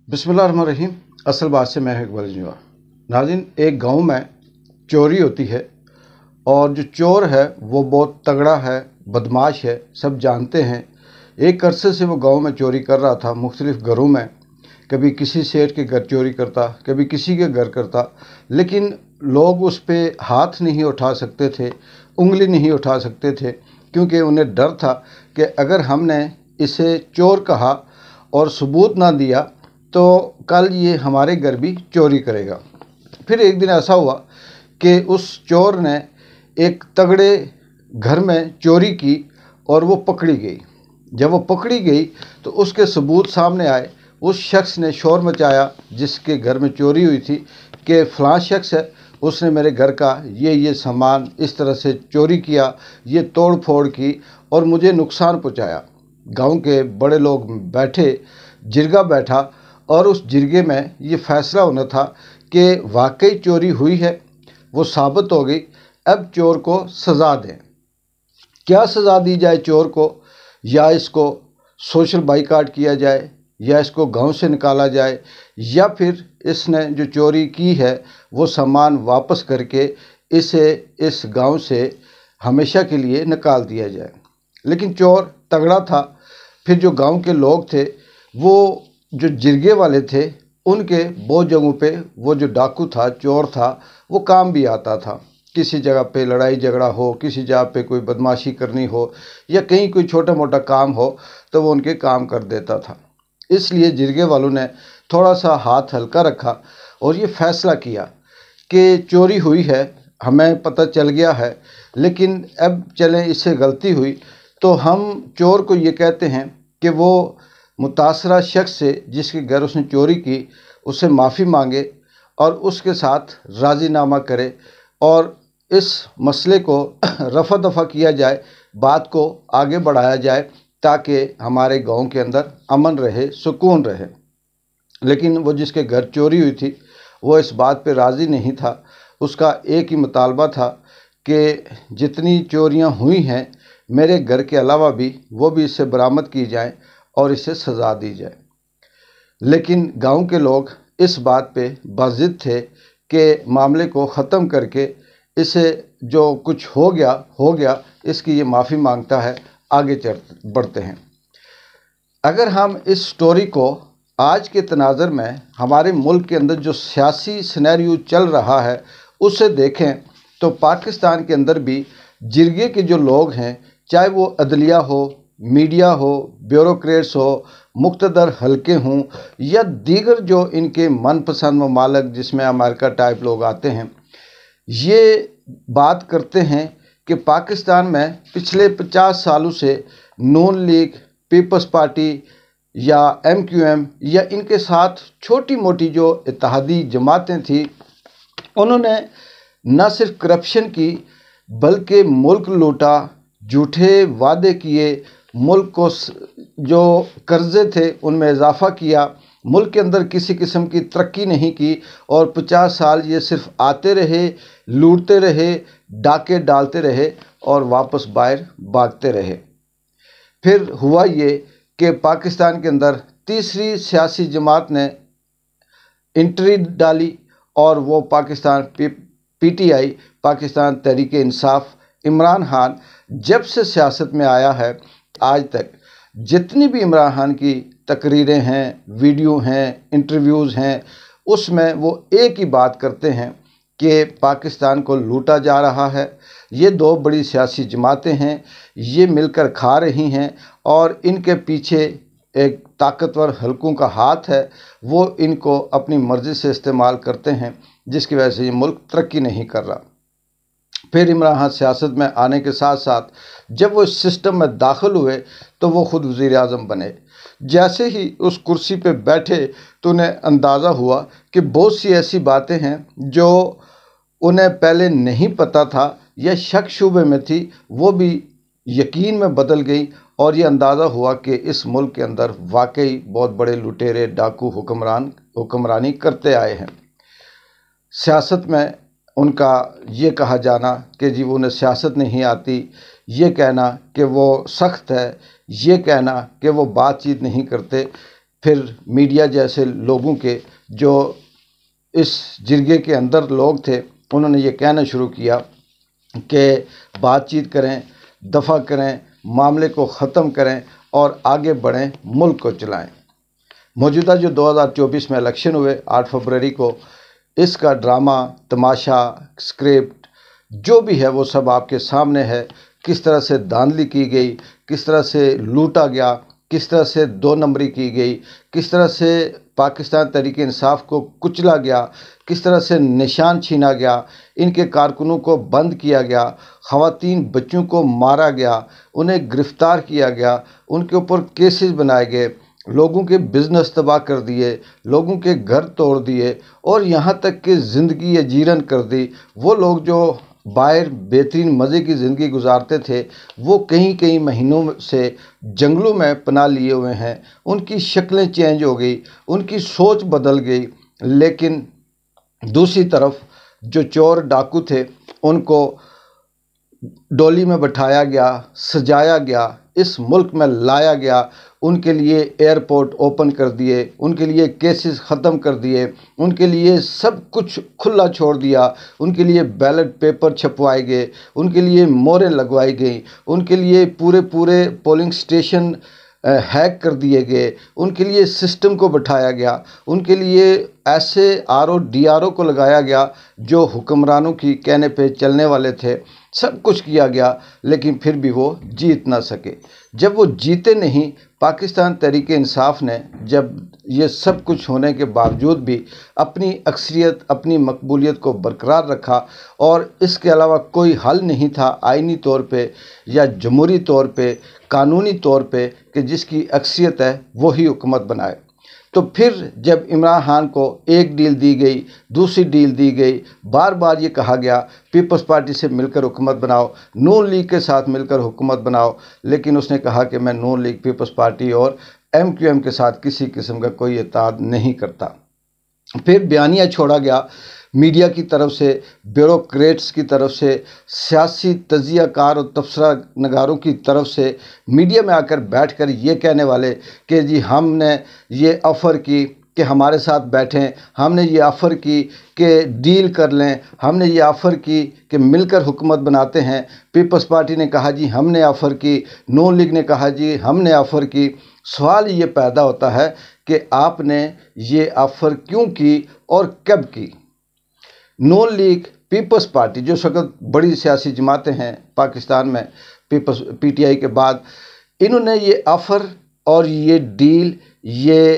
बिस्मिल्लाहिर्रहमानिर्रहीम। असल बात से मैं इकबाल जुआ। नाज़रीन, एक गांव में चोरी होती है और जो चोर है वो बहुत तगड़ा है, बदमाश है, सब जानते हैं। एक अरसे से वो गांव में चोरी कर रहा था, मुख्तलिफ घरों में। कभी किसी सेठ के घर चोरी करता, कभी किसी के घर करता, लेकिन लोग उस पर हाथ नहीं उठा सकते थे, उंगली नहीं उठा सकते थे, क्योंकि उन्हें डर था कि अगर हमने इसे चोर कहा और सबूत ना दिया तो कल ये हमारे घर भी चोरी करेगा। फिर एक दिन ऐसा हुआ कि उस चोर ने एक तगड़े घर में चोरी की और वो पकड़ी गई। जब वो पकड़ी गई तो उसके सबूत सामने आए। उस शख्स ने शोर मचाया जिसके घर में चोरी हुई थी कि फ़लाँ शख्स है, उसने मेरे घर का ये सामान इस तरह से चोरी किया, ये तोड़ फोड़ की और मुझे नुकसान पहुंचाया। गांव के बड़े लोग बैठे, जिरगा बैठा और उस जिरगे में ये फ़ैसला होना था कि वाकई चोरी हुई है, वो साबित हो गई। अब चोर को सज़ा दें। क्या सज़ा दी जाए चोर को? या इसको सोशल बाइकाट किया जाए, या इसको गांव से निकाला जाए, या फिर इसने जो चोरी की है वो सामान वापस करके इसे इस गांव से हमेशा के लिए निकाल दिया जाए। लेकिन चोर तगड़ा था। फिर जो गांव के लोग थे, वो जो जिरगे वाले थे, उनके बहुत जगहों पे वो जो डाकू था, चोर था, वो काम भी आता था। किसी जगह पे लड़ाई झगड़ा हो, किसी जगह पे कोई बदमाशी करनी हो, या कहीं कोई छोटा मोटा काम हो तो वो उनके काम कर देता था। इसलिए जिरगे वालों ने थोड़ा सा हाथ हल्का रखा और ये फ़ैसला किया कि चोरी हुई है, हमें पता चल गया है, लेकिन अब चलें इससे गलती हुई तो हम चोर को ये कहते हैं कि वो मुतासरा शख्स से जिसके घर उसने चोरी की उससे माफ़ी मांगे और उसके साथ राज़ीनामा करे और इस मसले को रफ़ा दफ़ा किया जाए, बात को आगे बढ़ाया जाए ताकि हमारे गांव के अंदर अमन रहे, सुकून रहे। लेकिन वो जिसके घर चोरी हुई थी वो इस बात पे राज़ी नहीं था। उसका एक ही मुतालबा था कि जितनी चोरियां हुई हैं मेरे घर के अलावा भी वो भी इससे बरामद की जाएं और इसे सज़ा दी जाए। लेकिन गांव के लोग इस बात पे बाज़िद थे कि मामले को ख़त्म करके इसे जो कुछ हो गया, इसकी ये माफ़ी मांगता है, आगे बढ़ते हैं। अगर हम इस स्टोरी को आज के तनाज़र में हमारे मुल्क के अंदर जो सियासी सिनेरियो चल रहा है उसे देखें तो पाकिस्तान के अंदर भी जिरगे के जो लोग हैं, चाहे वो अदलिया हो, मीडिया हो, ब्यूरोक्रेट्स हो, मुक़्तदर हलके हों, या दीगर जो इनके मनपसंद ममालिक जिसमें अमेरिका टाइप लोग आते हैं, ये बात करते हैं कि पाकिस्तान में पिछले 50 सालों से नून लीग, पीपल्स पार्टी या MQM या इनके साथ छोटी मोटी जो इत्तेहादी जमातें थी, उन्होंने न सिर्फ करप्शन की बल्कि मुल्क लूटा, झूठे वादे किए, मुल्क को जो कर्ज़े थे उनमें इजाफ़ा किया, मुल्क के अंदर किसी किस्म की तरक्की नहीं की और 50 साल ये सिर्फ आते रहे, लूटते रहे, डाके डालते रहे और वापस बाहर भागते रहे। फिर हुआ ये कि पाकिस्तान के अंदर तीसरी सियासी जमात ने एंट्री डाली और वो पाकिस्तान PTI, पाकिस्तान तहरीक इंसाफ, इमरान खान जब से सियासत में आया है आज तक जितनी भी इमरान खान की तकरीरें हैं, वीडियो हैं, इंटरव्यूज़ हैं, उसमें वो एक ही बात करते हैं कि पाकिस्तान को लूटा जा रहा है। ये दो बड़ी सियासी जमातें हैं, ये मिलकर खा रही हैं और इनके पीछे एक ताकतवर हलकों का हाथ है, वो इनको अपनी मर्ज़ी से इस्तेमाल करते हैं, जिसकी वजह से ये मुल्क तरक्की नहीं कर रहा। फिर इमरान खान सियासत में आने के साथ साथ जब वो इस सिस्टम में दाखिल हुए तो वो ख़ुद वज़ीर आज़म बने। जैसे ही उस कुर्सी पे बैठे तो उन्हें अंदाज़ा हुआ कि बहुत सी ऐसी बातें हैं जो उन्हें पहले नहीं पता था या शक शुबे में थी, वो भी यकीन में बदल गई और ये अंदाज़ा हुआ कि इस मुल्क के अंदर वाकई बहुत बड़े लुटेरे, डाकू हुक्मरानी करते आए हैं। सियासत में उनका ये कहा जाना कि जी उन्हें सियासत नहीं आती, ये कहना कि वो सख्त है, ये कहना कि वो बातचीत नहीं करते, پھر میڈیا جیسے لوگوں کے جو اس جرگے کے اندر لوگ تھے انہوں نے یہ کہنا شروع کیا کہ بات چیت کریں، دفع کریں، معاملے کو ختم کریں اور آگے بڑھیں، ملک کو چلائیں۔ موجودہ جو 2024 میں الیکشن ہوئے 8 فروری کو، اس کا ڈرامہ، تماشا، اسکرپٹ جو بھی ہے وہ سب آپ کے سامنے ہے۔ کس طرح سے دھاندلی کی گئی، کس طرح سے لوٹا گیا، کس طرح سے 2 نمبری کی گئی، کس طرح سے پاکستان تحریک انصاف کو کچلا گیا، کس طرح سے نشان چھینا گیا، ان کے کارکنوں کو بند کیا گیا، خواتین بچوں کو مارا گیا، انہیں گرفتار کیا گیا، ان کے اوپر کیسز بنائے گئے، لوگوں کے بزنس تباہ کر دیے، لوگوں کے گھر توڑ دیے اور یہاں تک کہ زندگی اجیرن کر دی۔ وہ لوگ جو باہر بہترین مزے کی زندگی گزارتے تھے وہ کئی مہینوں سے جنگلوں میں پناہ لیے ہوئے ہیں، ان کی شکلیں چینج ہو گئی، ان کی سوچ بدل گئی۔ لیکن دوسری طرف جو چور ڈاکو تھے ان کو ڈولی میں بٹھایا گیا، سجایا گیا، اس ملک میں لایا گیا، ان کے لیے ایئرپورٹ اوپن کر دیے، ان کے لیے کیسز ختم کر دیے، ان کے لیے سب کچھ کھلا چھوڑ دیا، ان کے لیے بیلٹ پیپر چھپوائے گئے، ان کے لیے مہریں لگوائی گئیں، ان کے لیے پورے پولنگ سٹیشن ہیک کر دیے گئے، ان کے لیے سسٹم کو بٹھایا گیا، ان کے لیے ایسے DRO کو لگایا گیا جو حکمرانوں کی کہنے پہ چلنے والے تھے۔ سب کچھ کیا گیا لیکن پھر بھی وہ جیت نہ سکے۔ جب وہ جیتے نہیں، پاکستان تحریک انصاف نے جب یہ سب کچھ ہونے کے باوجود بھی اپنی اکثریت، اپنی مقبولیت کو برقرار رکھا اور اس کے علاوہ کوئی حل نہیں تھا آئینی طور پہ یا جمہوری طور پہ، قانونی طور پہ، کہ جس کی اکثریت ہے وہی حکومت بنائے۔ تو پھر جب عمران خان کو ایک ڈیل دی گئی، دوسری ڈیل دی گئی، بار بار یہ کہا گیا پیپلز پارٹی سے مل کر حکومت بناؤ، نون لیگ کے ساتھ مل کر حکومت بناؤ، لیکن اس نے کہا کہ میں نون لیگ، پیپلز پارٹی اور MQM کے ساتھ کسی قسم کا کوئی اتحاد نہیں کرتا۔ پھر بیانیہ چھوڑا گیا میڈیا کی طرف سے، بیوروکریٹس کی طرف سے، سیاسی تجزیہ کار اور تبصرہ نگاروں کی طرف سے، میڈیا میں آ کر بیٹھ کر یہ کہنے والے کہ جی ہم نے یہ آفر کی کہ ہمارے ساتھ بیٹھیں، ہم نے یہ آفر کی کہ ڈیل کر لیں، ہم نے یہ آفر کی کہ مل کر حکومت بناتے ہیں۔ پیپلز پارٹی نے کہا جی ہم نے آفر کی، نون لیگ نے کہا جی ہم نے آفر کی۔ سوال یہ پیدا ہوتا ہے کہ آپ نے یہ آفر کیوں کی اور کب کی؟ نون لیگ، پیپلز پارٹی جو اس وقت بڑی سیاسی جماعتیں ہیں پاکستان میں PTI کے بعد، انہوں نے یہ آفر اور یہ ڈیل، یہ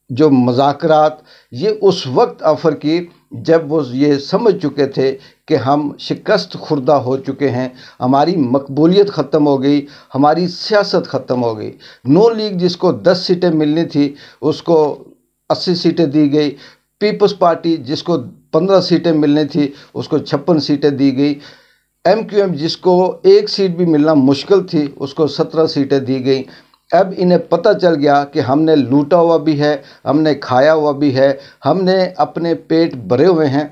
جو مذاکرات، یہ اس وقت آفر کی جب وہ یہ سمجھ چکے تھے کہ ہم شکست خوردہ ہو چکے ہیں، ہماری مقبولیت ختم ہو گئی، ہماری سیاست ختم ہو گئی۔ نون لیگ جس کو 10 سیٹیں ملنی تھی اس کو 80 سیٹیں دی گئی، پیپلز پارٹی جس کو 15 سیٹیں ملنی تھی اس کو 56 سیٹیں دی گئی، MQM جس کو 1 سیٹ بھی ملنا مشکل تھی اس کو 17 سیٹیں دی گئیں۔ اب انہیں پتہ چل گیا کہ ہم نے لوٹا ہوا بھی ہے، ہم نے کھایا ہوا بھی ہے، ہم نے اپنے پیٹ بھرے ہوئے ہیں۔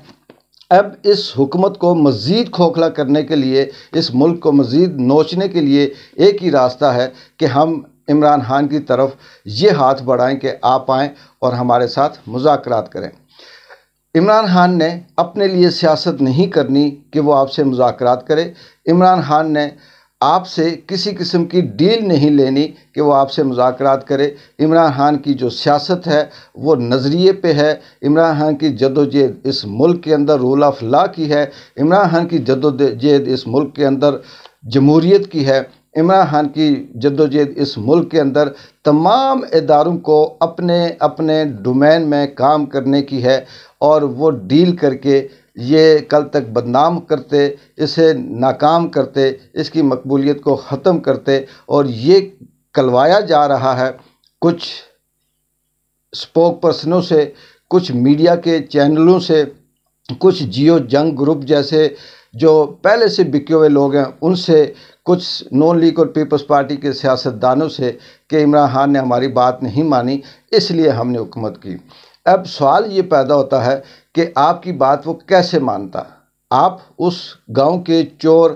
اب اس حکومت کو مزید کھوکھلا کرنے کے لیے، اس ملک کو مزید نوچنے کے لیے ایک ہی راستہ ہے کہ ہم عمران خان کی طرف یہ ہاتھ بڑھائیں کہ آپ آئیں اور ہمارے ساتھ مذاکرات کریں۔ عمران خان نے اپنے لیے سیاست نہیں کرنی کہ وہ آپ سے مذاکرات کرے، عمران خان نے آپ سے کسی قسم کی ڈیل نہیں لینی کہ وہ آپ سے مذاکرات کرے۔ عمران خان کی جو سیاست ہے وہ نظریے پہ ہے، عمران خان کی جدوجہد اس ملک کے اندر رول آف لا کی ہے، عمران خان کی جدوجہد اس ملک کے اندر جمہوریت کی ہے، عمران خان کی جدوجہد اس ملک کے اندر تمام اداروں کو اپنے اپنے ڈومین میں کام کرنے کی ہے، اور وہ ڈیل کر کے یہ کل تک بدنام کرتے، اسے ناکام کرتے، اس کی مقبولیت کو ختم کرتے، اور یہ کلوایا جا رہا ہے کچھ اسپوک پرسنوں سے، کچھ میڈیا کے چینلوں سے، کچھ جیو جنگ گروپ جیسے جو پہلے سے بکے ہوئے لوگ ہیں ان سے، کچھ نون لیگ اور پیپلز پارٹی کے سیاستدانوں سے کہ عمران خان نے ہماری بات نہیں مانی اس لیے ہم نے حکومت کی۔ اب سوال یہ پیدا ہوتا ہے کہ آپ کی بات وہ کیسے مانتا؟ آپ اس گاؤں کے چور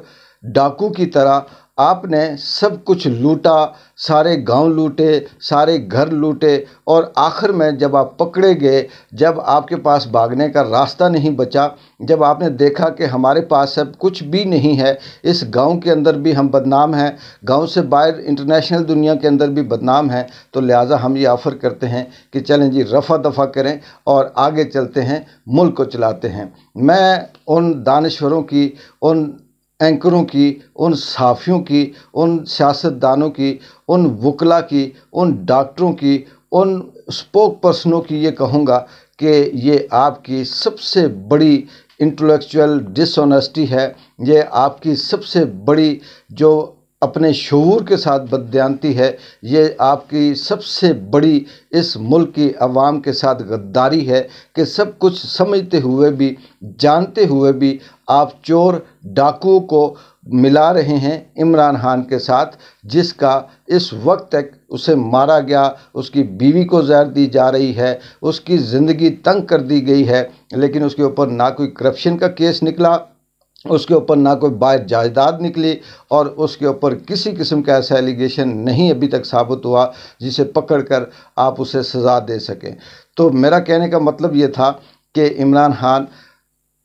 ڈاکو کی طرح आपने सब कुछ लूटा, सारे गांव लूटे, सारे घर लूटे, और आखिर में जब आप पकड़े गए, जब आपके पास भागने का रास्ता नहीं बचा, जब आपने देखा कि हमारे पास अब कुछ भी नहीं है, इस गांव के अंदर भी हम बदनाम हैं, गांव से बाहर इंटरनेशनल दुनिया के अंदर भी बदनाम हैं, तो लिहाजा हम ये ऑफ़र करते हैं कि चलें जी, रफ़ा दफ़ा करें और आगे चलते हैं, मुल्क को चलाते हैं। मैं उन दानश्वरों की, उन एंकरों की, उन सहाफ़ियों की, उन सियासतदानों की, उन वकला की, उन डॉक्टरों की, उन स्पोक पर्सनों की ये कहूँगा कि ये आपकी सबसे बड़ी इंटेलेक्चुअल डिसऑनेस्टी है, ये आपकी सबसे बड़ी जो अपने शऊर के साथ बददियानती है, ये आपकी सबसे बड़ी इस मुल्क की अवाम के साथ गद्दारी है कि सब कुछ समझते हुए भी, जानते हुए भी आप चोर डाकुओं को मिला रहे हैं इमरान खान के साथ, जिसका इस वक्त तक उसे मारा गया, उसकी बीवी को जहर दी जा रही है, उसकी ज़िंदगी तंग कर दी गई है, लेकिन उसके ऊपर ना कोई करप्शन का केस निकला, उसके ऊपर ना कोई बाहर जायदाद निकली, और उसके ऊपर किसी किस्म का ऐसा एलिगेशन नहीं अभी तक साबित हुआ जिसे पकड़कर आप उसे सज़ा दे सकें। तो मेरा कहने का मतलब ये था कि इमरान खान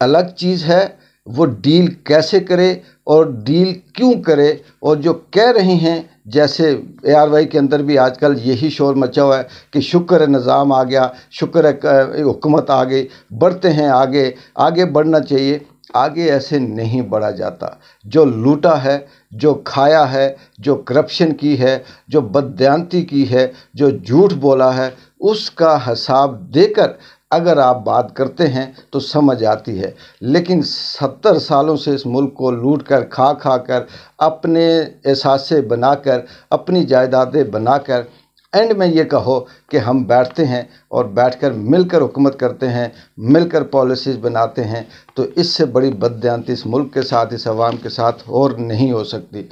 अलग चीज़ है, वो डील कैसे करे और डील क्यों करे, और जो कह रहे हैं जैसे ARY के अंदर भी आजकल यही शोर मचा हुआ है कि शुक्र है निज़ाम आ गया, शुक्र है हुकूमत आ गई, बढ़ते हैं आगे, आगे बढ़ना चाहिए। आगे ऐसे नहीं बढ़ा जाता। जो लूटा है, जो खाया है, जो करप्शन की है, जो बददियानती की है, जो झूठ बोला है, उसका हिसाब देकर अगर आप बात करते हैं तो समझ आती है। लेकिन 70 सालों से इस मुल्क को लूट कर, खा खा कर, अपने एहसासे बनाकर, अपनी जायदादें बनाकर, एंड में ये कहो कि हम बैठते हैं और बैठकर मिलकर हुकूमत करते हैं, मिलकर पॉलिसीज़ बनाते हैं, तो इससे बड़ी बददियानती इस मुल्क के साथ, इस अवाम के साथ और नहीं हो सकती।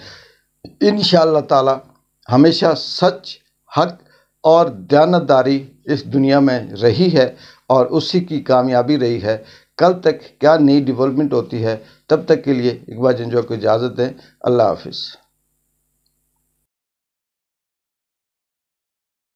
इंशाअल्लाह ताला हमेशा सच, हक और दयानतदारी इस दुनिया में रही है और उसी की कामयाबी रही है। कल तक क्या नई डेवलपमेंट होती है, तब तक के लिए इकबाल जंजवा को इजाज़त दें। अल्लाह हाफ़िज़।